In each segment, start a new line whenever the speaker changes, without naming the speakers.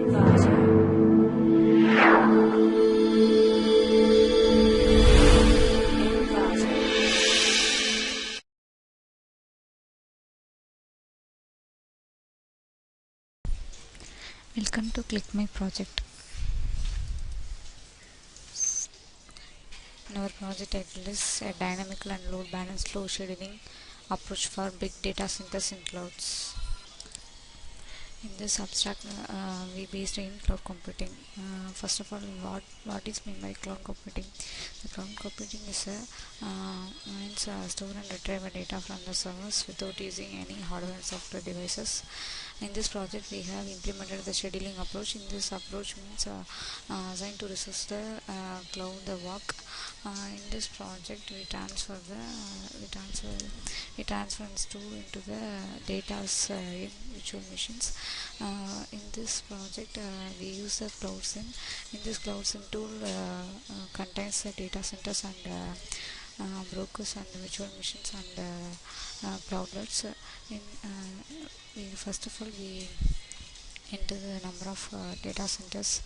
Welcome to Click My Project. Our project title is a dynamical and load balanced flow scheduling approach for big data synthesis in clouds. In this abstract, we based in cloud computing. First of all, what is meant by cloud computing? The cloud computing is means store and retrieve data from the servers without using any hardware and software devices. In this project, we have implemented the scheduling approach. In this approach means designed to resource the cloud the work. In this project, we transfer and store into the data in virtual machines. In this project, we use the CloudSim. In this CloudSim tool contains the data centers and brokers and virtual machines and cloudlets. First of all, we enter the number of data centers,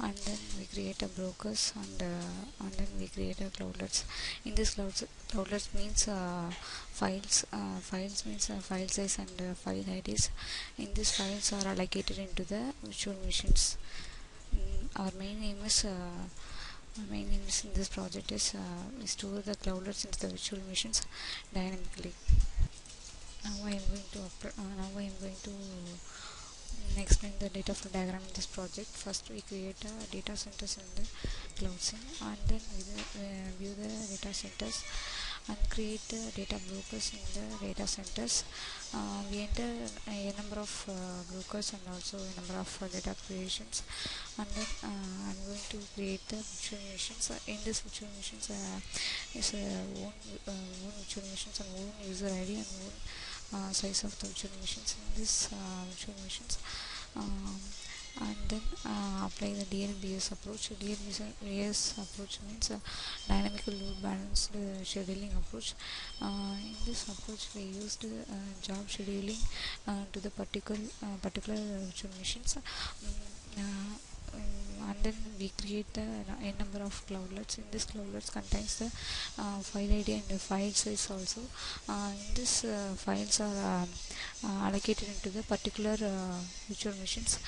and then we create a brokers, and then we create a cloudlets. In this cloudlets means files means file size and file IDs. In these files are allocated into the virtual machines. Our main aim is in this project is we store the cloudlets into the virtual machines dynamically. Now I am going to explain the data flow diagram in this project. First, we create data centers in the CloudSim, and then we view the data centers and create the data brokers in the data centers. We enter a number of brokers and also a number of data creations, and then I'm going to create the virtual machines. In this virtual machines is own virtual machines and own user ID and own size of the virtual machines in this virtual machines, and then apply the DLBS approach. DLBS approach means dynamical load balanced scheduling approach. In this approach, we used job scheduling to the particular virtual machines. And then we create the a number of cloudlets. In this cloudlets contains the file ID and the file size also. In this files are allocated into the particular virtual machines.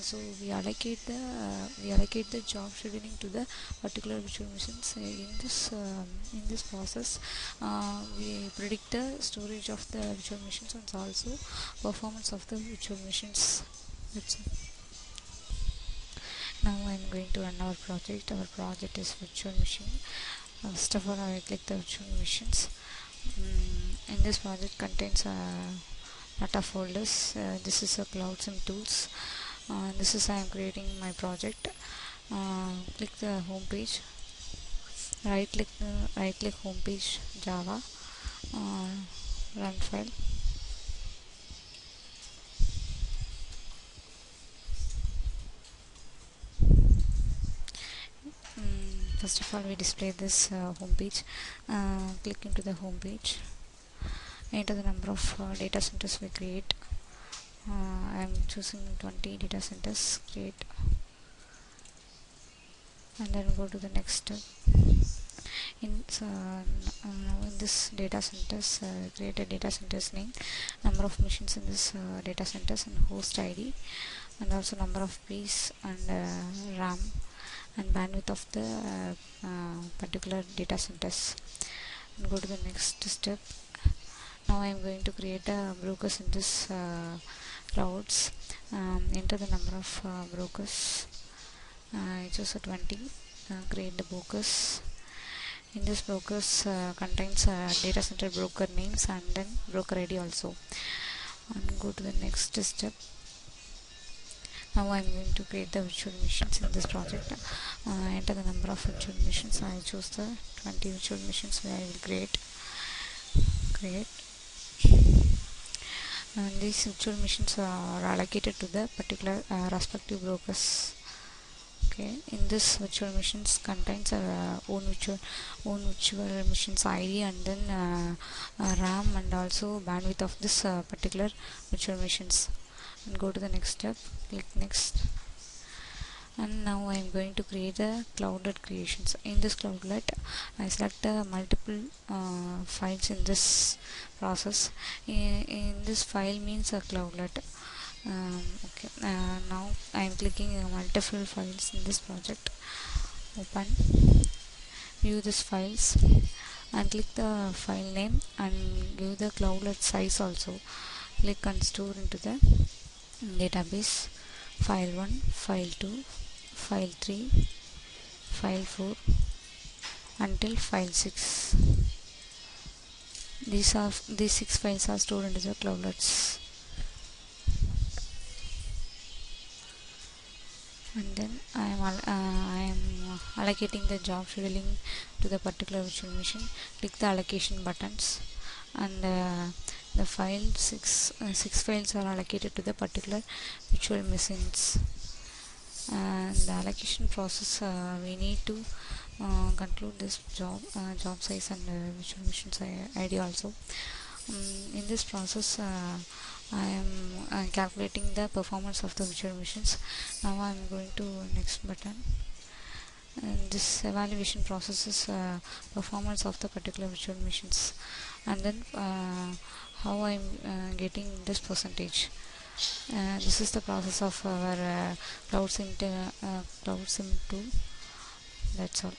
So we allocate the job scheduling to the particular virtual machines. In this process, we predict the storage of the virtual machines and also performance of the virtual machines. That's it. Now I am going to run our project. Our project is virtual machine. First of all, I will click the virtual machines. In this project contains a lot of folders. This is a CloudSim tools. This is I am creating my project. Click the home page. Right click home page Java. Run file. First of all, we display this home page. Click into the home page. Enter the number of data centers we create. I am choosing 20 data centers. Create, and then go to the next step. Now in this data centers, create a data centers name, number of machines in this data centers, and host ID, and also number of piece and RAM and bandwidth of the particular data centers, and go to the next step. Now I am going to create a brokers in this clouds. Enter the number of brokers. I choose a 20. Create the brokers. In this brokers contains data center broker names and then broker ID also, and go to the next step. Now I am going to create the virtual machines in this project. Enter the number of virtual machines. I choose the 20 virtual machines where I will create. And these virtual machines are allocated to the particular respective brokers. Okay, in this virtual machines contains own virtual machines ID and then RAM and also bandwidth of this particular virtual machines. And go to the next step. Click next. And now I am going to create a cloudlet creations. In this cloudlet I select multiple files in this process. In this file means a cloudlet. Okay, now I am clicking multiple files in this project. Open, view this files, and click the file name and give the cloudlet size also. Click and store into the database. File 1, file 2, file 3, file 4 until file 6. These 6 files are stored into the cloudlets. And then I am allocating the job scheduling to the particular virtual machine. Click the allocation buttons, and the six files are allocated to the particular virtual machines. And the allocation process, we need to conclude this job size and virtual machines ID also. In this process I am calculating the performance of the virtual machines. Now I am going to next button, and this evaluation process is performance of the particular virtual machines, and then how I am getting this percentage. This is the process of our cloud sim tool. That's all.